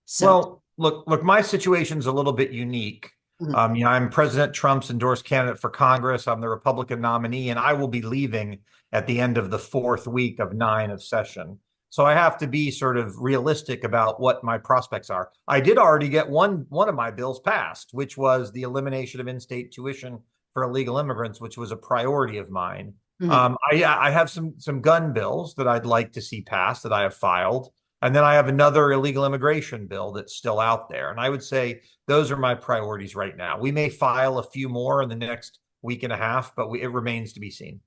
So, Well, look, my situation's a little bit unique. mhm. I'm President Trump's endorsed candidate for Congress. I'm the Republican nominee, and I will be leaving at the end of the fourth week of 9 of session. So I have to be sort of realistic about what my prospects are. I did already get one of my bills passed, which was the elimination of in-state tuition for illegal immigrants, which was a priority of mine. Mhm. I have some gun bills that I'd like to see passed that I have filed. And then I have another illegal immigration bill that's still out there. And I would say those are my priorities right now. We may file a few more in the next week and a half, but it remains to be seen.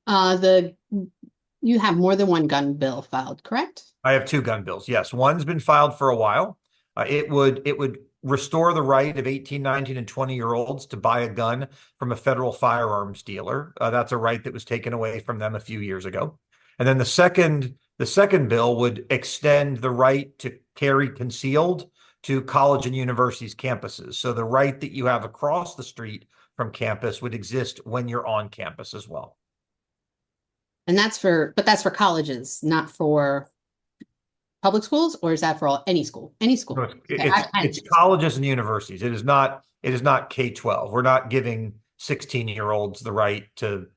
The you have more than one gun bill filed, correct? I have two gun bills. Yes, one's been filed for a while. It would restore the right of 18, 19, and 20-year-olds to buy a gun from a federal firearms dealer. That's a right that was taken away from them a few years ago. And then the second bill would extend the right to carry concealed to college and universities campuses. So the right that you have across the street from campus would exist when you're on campus as well. And but that's for colleges, not for public schools, or is that for any school? Any No, school. it's Okay, it's I it's understand. colleges and universities. It is not K-12. We're not giving 16-year-olds the right to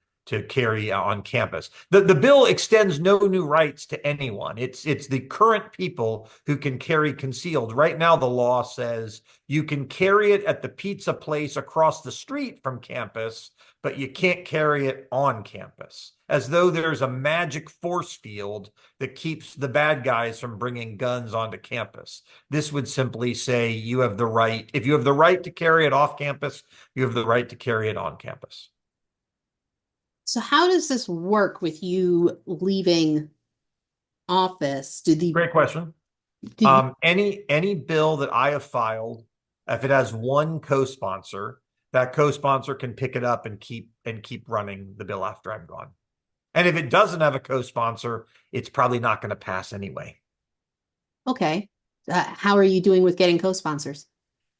carry on campus. The bill extends no new rights to anyone. It's the current people who can carry concealed. Right now, the law says you can carry it at the pizza place across the street from campus, but you can't carry it on campus, as though there's a magic force field that keeps the bad guys from bringing guns onto campus. This would simply say you have the right, if you have the right to carry it off campus, you have the right to carry it on campus. So how does this work with you leaving office? Great question. Did you, Any bill that I have filed, if it has one co-sponsor, that co-sponsor can pick it up and keep running the bill after I'm gone. And if it doesn't have a co-sponsor, it's probably not going to pass anyway. okay. How are you doing with getting co-sponsors?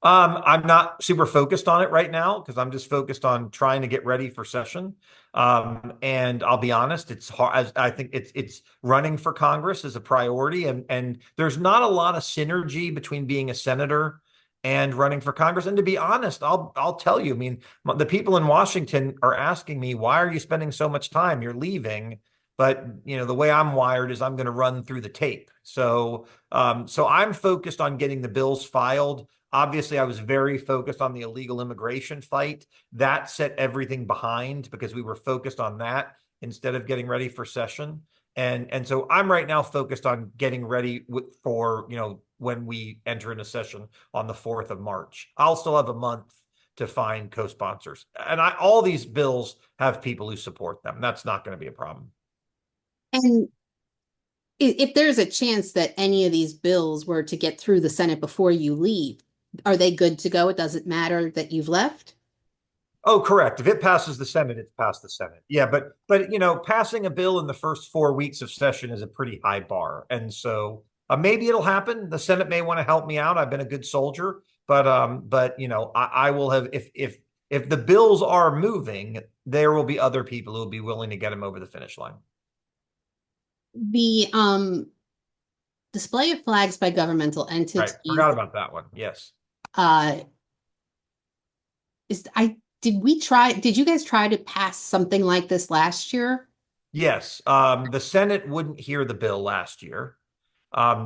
I'm not super focused on it right now because I'm just focused on trying to get ready for session. And I'll be honest, it's hard. I think it's running for Congress is a priority, and there's not a lot of synergy between being a senator and running for Congress. And to be honest, I'll tell you, I mean, the people in Washington are asking me, why are you spending so much time? You're leaving. But the way I'm wired is I'm going to run through the tape. So I'm focused on getting the bills filed. Obviously, I was very focused on the illegal immigration fight. That set everything behind because we were focused on that instead of getting ready for session. And so I'm right now focused on getting ready for, when we enter into session on the 4th of March. I'll still have a month to find co-sponsors. And all these bills have people who support them. That's not going to be a problem. And if there's a chance that any of these bills were to get through the Senate before you leave, are they good to go? It doesn't matter that you've left? Oh, correct. If it passes the Senate, it's passed the Senate. Yeah, but passing a bill in the first 4 weeks of session is a pretty high bar, and so maybe it'll happen. The Senate may want to help me out. I've been a good soldier, but I will have if the bills are moving, there will be other people who will be willing to get them over the finish line. The display of flags by governmental Right. entities Forgot about that one. Yes. uh is I did you guys try to pass something like this last year? Yes. The Senate wouldn't hear the bill last year.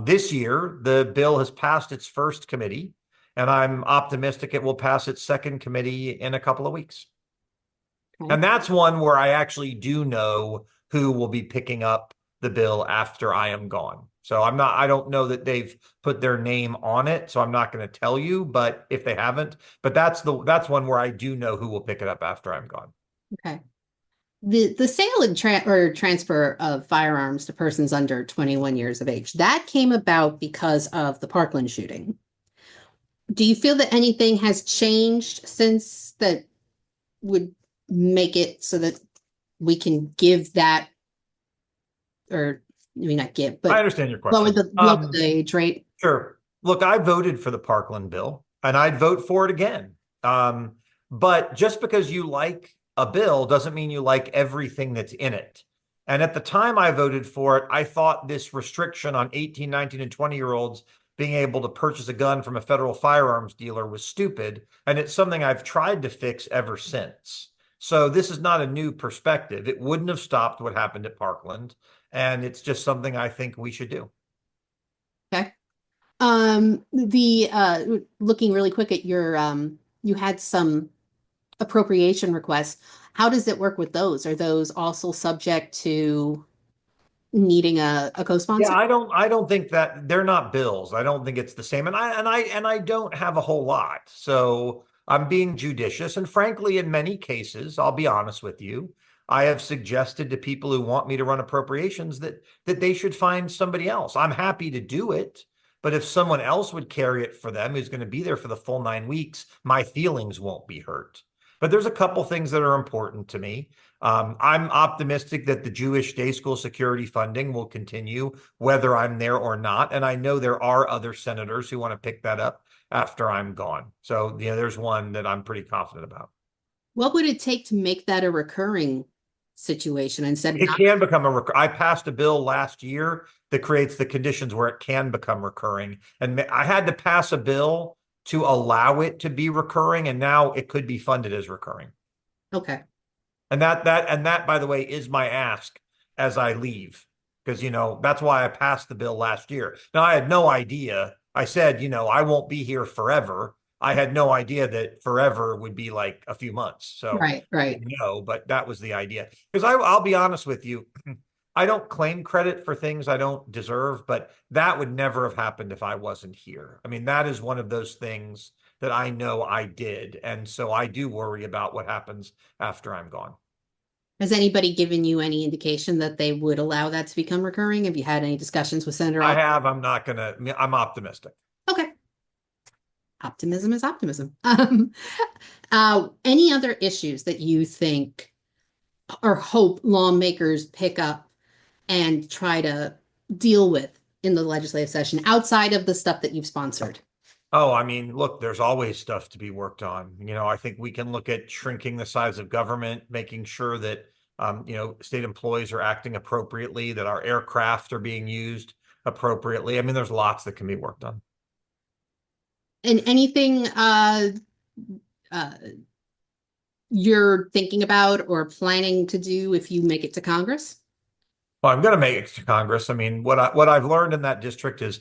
This year, the bill has passed its first committee, and I'm optimistic it will pass its second committee in a couple of weeks. Okay. And that's one where I actually do know who will be picking up the bill after I am gone. So I don't know that they've put their name on it, so I'm not going to tell you, but if they haven't, but that's one where I do know who will pick it up after I'm gone. Okay. The sale and transfer of firearms to persons under 21 years of age, that came about because of the Parkland shooting. Do you feel that anything has changed since that would make it so that we can give that, or maybe not give, I but understand your lower question. the age rate? Sure. Look, I voted for the Parkland bill and I'd vote for it again. But just because you like a bill doesn't mean you like everything that's in it. And at the time I voted for it, I thought this restriction on 18, 19, and 20-year-olds being able to purchase a gun from a federal firearms dealer was stupid. And it's something I've tried to fix ever since. So this is not a new perspective. It wouldn't have stopped what happened at Parkland. And it's just something I think we should do. Okay. The looking really quick at your you had some appropriation requests. How does it work with those? Are those also subject to needing a Yeah, co-sponsor? I don't think that they're not bills. I don't think it's the same. And I don't have a whole lot. So I'm being judicious. And frankly, in many cases, I'll be honest with you, I have suggested to people who want me to run appropriations that they should find somebody else. I'm happy to do it. But if someone else would carry it for them who's going to be there for the full 9 weeks, my feelings won't be hurt. But there's a couple things that are important to me. I'm optimistic that the Jewish day school security funding will continue, whether I'm there or not. And I know there are other senators who want to pick that up after I'm gone. So, there's one that I'm pretty confident about. What would it take to make that a recurring situation instead of It not? can become I passed a bill last year that creates the conditions where it can become recurring. And I had to pass a bill to allow it to be recurring, and now it could be funded as recurring. Okay. And that, by the way, is my ask as I leave, because that's why I passed the bill last year. Now I had no idea. I said, I won't be here forever. I had no idea that forever would be like a few months. So Right, right. no, but that was the idea. Because I'll be honest with you, I don't claim credit for things I don't deserve, but that would never have happened if I wasn't here. I mean, that is one of those things that I know I did. And so I do worry about what happens after I'm gone. Has anybody given you any indication that they would allow that to become recurring? Have you had any discussions with Senator I Alt? have, I'm not gonna, I'm optimistic. Okay. Optimism is optimism. Any other issues that you think or hope lawmakers pick up and try to deal with in the legislative session outside of the stuff that you've sponsored? Oh, I mean, look, there's always stuff to be worked on. I think we can look at shrinking the size of government, making sure that, state employees are acting appropriately, that our aircraft are being used appropriately. I mean, there's lots that can be worked on. And anything uh, you're thinking about or planning to do if you make it to Congress? Well, I'm going to make it to Congress. I mean, what I've learned in that district is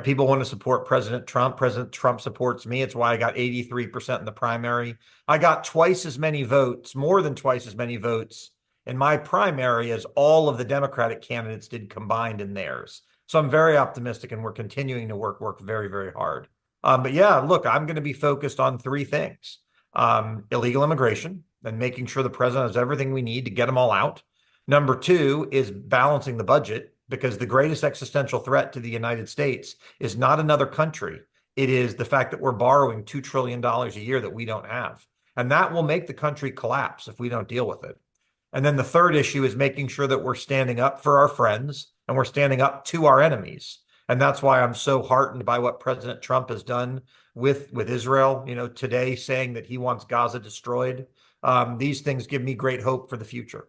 people want to support President Trump. President Trump supports me. It's why I got 83% in the primary. I got twice as many votes, more than twice as many votes in my primary as all of the Democratic candidates did combined in theirs. So I'm very optimistic, and we're continuing to work very, very hard. But yeah, look, I'm going to be focused on three things: illegal immigration and making sure the president has everything we need to get them all out. Number two is balancing the budget, because the greatest existential threat to the United States is not another country. It is the fact that we're borrowing $2 trillion a year that we don't have. And that will make the country collapse if we don't deal with it. And then the third issue is making sure that we're standing up for our friends and we're standing up to our enemies. And that's why I'm so heartened by what President Trump has done with Israel, today, saying that he wants Gaza destroyed. These things give me great hope for the future.